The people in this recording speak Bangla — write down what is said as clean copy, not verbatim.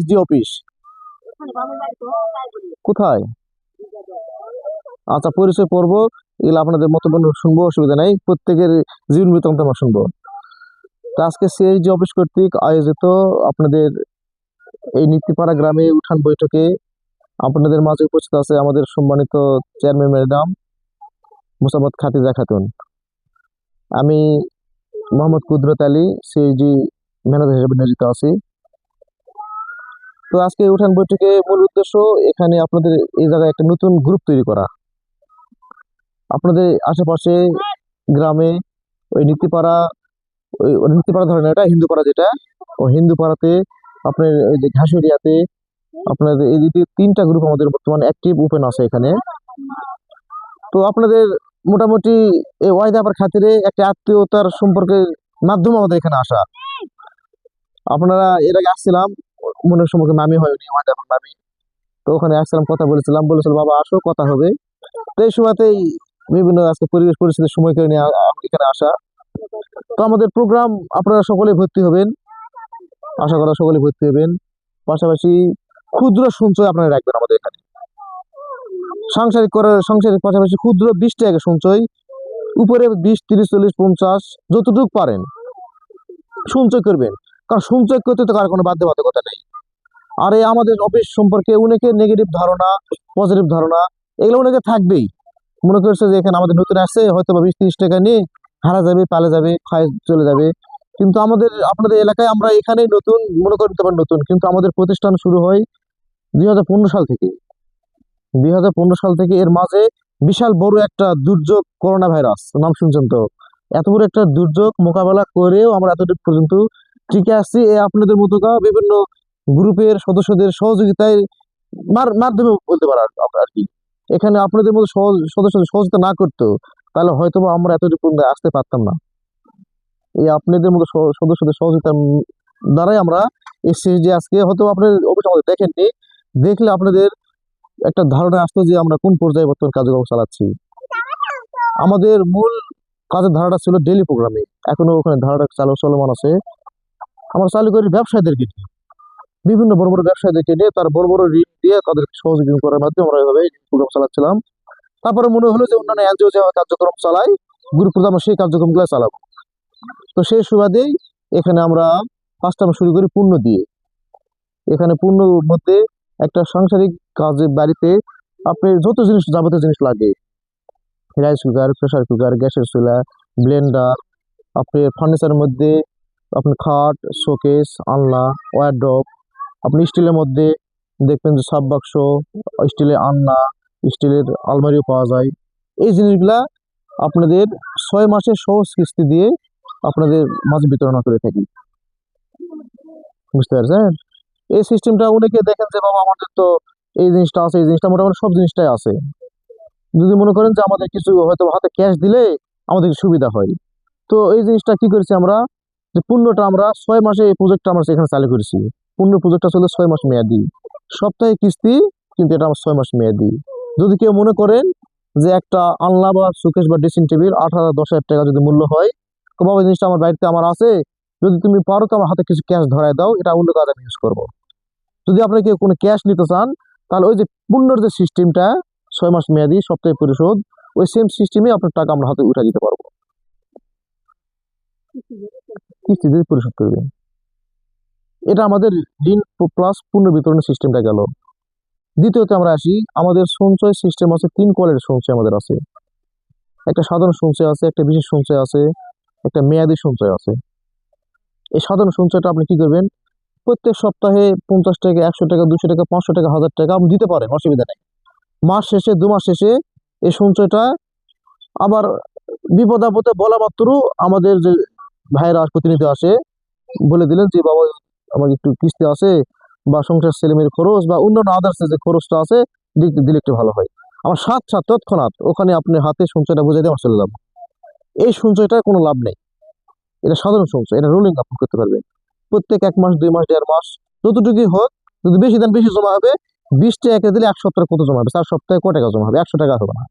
এসডি অফিস কোথায়? আচ্ছা, পরিচয় পর্ব এগুলো আপনাদের মতামত শুনবো, অসুবিধা নাই, প্রত্যেকের জীবন বৃত্তান্ত আমরা শুনবো। তো আজকে সিএইচডি অফিস কর্তৃক আয়োজিত আপনাদের এই নীতিপাড়া গ্রামে উঠান বৈঠকে আপনাদের মাঝে উপস্থিত আছে আমাদের সম্মানিত চেয়ারম্যান ম্যাডাম মুসাম্মদ খাতিজা খাতুন। আমি মোহাম্মদ কুদরত আলী, সিএইচডি ম্যানেজার হিসেবে নিয়োজিত আছি। তো আজকে উঠান বৈঠকে মূল উদ্দেশ্য এখানে আপনাদের এই জায়গায় একটা নতুন গ্রুপ তৈরি করা। আপনাদের আশেপাশে গ্রামে ওই নীতিপাড়া, ওই নীতিপাড়া ধরেন এটা হিন্দুপাড়া, যেটা ও হিন্দুপাড়াতে আপনার ওই যে ঘাসুরিয়াতে আপনাদের এই তিনটা গ্রুপ আমাদের বর্তমানে অ্যাক্টিভ ওপেন আছে এখানে। তো আপনাদের মোটামুটি এই ওয়াইদাবার খাতিরে একটা আত্মীয়তার সম্পর্কের মাধ্যমে আমাদের এখানে আসা। আপনারা এর আগে আসছিলাম, মনের সম্পর্কে নামই হয়নি, ওয়াইদাবার নামি। তো ওখানে আসছিলাম, কথা বলেছিলাম বাবা আসো, কথা হবে। তো এই সময়তেই বিভিন্ন আজকে পরিবেশ পরিস্থিতির সময় করে নিয়ে এখানে আসা। তো আমাদের প্রোগ্রাম আপনারা সকলে ভর্তি হবেন, আশা করা সকলে ভর্তি হবেন। পাশাপাশি ক্ষুদ্র সঞ্চয় আপনারা রাখবেন আমাদের এখানে। সংসারিক পাশাপাশি ক্ষুদ্র 20 টাকা সঞ্চয়, উপরে 20, 30, 40, 50 যতটুকু পারেন সঞ্চয় করবেন। কারণ সঞ্চয় করতে তো কার কোনো বাধ্যবাধকতা নেই। আর এই আমাদের অফিস সম্পর্কে অনেকে নেগেটিভ ধারণা, পজিটিভ ধারণা এগুলো অনেকে থাকবেই। মনে করছে যে এখানে আমাদের নতুন আসছে, হয়তো বা 20-30 টাকা নিয়ে হারা যাবে, পালে যাবে, খায় চলে যাবে। কিন্তু আপনাদের এলাকায় আমরা এখানেই নতুন, মনে করতে পারেন নতুন, কিন্তু আমাদের প্রতিষ্ঠান শুরু হয় 2015 সাল থেকে। 2015 সাল থেকে এর মাঝে বিশাল বড় একটা দুর্যোগ করোনা ভাইরাস, নাম শুনছেন তো? এত বড় একটা দুর্যোগ মোকাবেলা করেও আমরা এতটুকু পর্যন্ত টিকে আসছি আপনাদের মতো বিভিন্ন গ্রুপের সদস্যদের সহযোগিতায় মাধ্যমে বলতে পারার আর কি। এখানে আপনাদের মতো সদস্যদের সহযোগিতা না করতো তাহলে হয়তো আমরা এতটুকু আসতে পারতাম না। এই আপনাদের মতো সদস্যদের সহযোগিতার দ্বারাই আমরা এসেছি যে আজকে হয়তো আপনাদের অবশ্য আমাদের দেখেননি, দেখলে আপনাদের একটা ধারণা আসতো যে আমরা কোন পর্যায়ে বর্তমান কার্যক্রম চালাচ্ছি। আমাদের মূল কাজের ধারাটা ছিল ডেইলি প্রোগ্রামে, এখনো ওখানে ধারাটা চলমান আছে। আমরা চালু করি ব্যবসায়ীদেরকে নিয়ে, বিভিন্ন বড় বড় ব্যবসায়ীদেরকে নিয়ে, তার বড় বড় ঋণ দিয়ে তাদের সহযোগিতা করার মাধ্যমে আমরা এইভাবে প্রোগ্রাম চালাচ্ছিলাম। তারপরে মনে হলো যে অন্যান্য এনজিও যে কার্যক্রম চালায়, গুরুত্ব আমরা সেই কার্যক্রমগুলো চালাবো। তো সেই সুবাদেই এখানে আমরা কাজটা শুরু করি পূর্ণ দিয়ে। এখানে পূর্ণর মধ্যে একটা সাংসারিক কাজে বাড়িতে আপনি যত জিনিস, যাবতীয় জিনিস লাগে, রাইস কুকার, প্রেসার কুকার, গ্যাসের চুলা, ব্লেন্ডার, আপনার ফার্নিচারের মধ্যে আপনার খাট, শোকেস, আলনা, ওয়ারড্রপ, আপনি স্টিলের মধ্যে দেখবেন যে সাব বাক্স, স্টিলের আলনা, স্টিলের আলমারিও পাওয়া যায়। এই জিনিসগুলা আপনাদের 6 মাসের সহজ কিস্তি দিয়ে আপনাদের মাঝে বিতরণ করে থাকি। বুঝতে পারছেন? এই সিস্টেমটা অনেকে দেখেন যে বাবা আমাদের তো এই জিনিসটা আছে, এই জিনিসটা মোটামুটি সব জিনিসটাই আছে। যদি মনে করেন যে আমাদের কিছু হয়তো হাতে ক্যাশ দিলে আমাদের সুবিধা হয়, তো এই জিনিসটা কি করেছি আমরা, যে পূর্ণটা আমরা 6 মাসে এই প্রজেক্টটা আমরা এখানে চালু করেছি। পূর্ণ প্রজেক্টটা চলে 6 মাস মেয়াদি, সপ্তাহে কিস্তি, কিন্তু এটা আমার 6 মাস মেয়াদি। যদি কেউ মনে করেন যে একটা আলনা বা সুকেশ বা ড্রেসিং টেবিল 8,000 10,000 টাকা যদি মূল্য হয়, তো বাবা জিনিসটা আমার বাড়িতে আমার আছে, যদি তুমি পারো তো আমার হাতে কিছু ক্যাশ ধরায় দাও, এটা অন্য কাজে আমি ইউজ করবো। যদি আপনি কেউ কোনো ক্যাশ নিতে চান তাহলে ওই যে পূর্ণর যে সিস্টেমটা 6 মাস মেয়াদি, সপ্তাহে পরিশোধ, ওই সেম সিস্টেমে আপনার টাকা আমরা হাতে উঠে দিতে পারবো, কিস্তি দিয়ে পরিশোধ করবেন। এটা আমাদের ঋণ প্লাস পূর্ণ বিতরণের সিস্টেমটা গেল। দ্বিতীয়তে আমরা আসি, আমাদের সঞ্চয় সিস্টেম আছে, 3 কোয়ালিটির সঞ্চয় আমাদের আছে। একটা সাধারণ সঞ্চয় আছে, একটা বিশেষ সঞ্চয় আছে, একটা মেয়াদি সঞ্চয় আছে। এই সাধারণ সঞ্চয়টা আপনি কি করবেন, প্রত্যেক সপ্তাহে 50 টাকা, 100 টাকা, 200 টাকা, 500 টাকা, 1000 টাকা আপনি দিতে পারেন, অসুবিধা নেই। মাস শেষে, 2 মাস শেষে এই সঞ্চয়টা আবার বিপদ আপদে বলা মাত্র আমাদের যে ভাইরা প্রতিনিধি আসে বলে দিলেন যে বাবা আমার একটু কিস্তি আছে বা সংসার ছেলেমেয়ের খরচ বা অন্যান্য আদার্স যে খরচটা আছে দিলে একটু ভালো হয়, আমার সাথে তৎক্ষণাৎ ওখানে আপনি হাতে সঞ্চয়টা বুঝাই দিয়ে আমার চলে যাবো। এই সঞ্চয়টা কোনো লাভ নেই, এটা সাধারণ সঞ্চয়, এটা রোলিং আপনি করতে পারবেন প্রত্যেক 1 মাস, 2 মাস, 1.5 মাস, যতটুকুই হোক। যদি বেশি দেন বেশি জমা হবে, 20 টাকা দিলে 1 সপ্তাহে কত জমা হবে, 4 সপ্তাহে কত টাকা জমা হবে, 100 টাকা হবে না।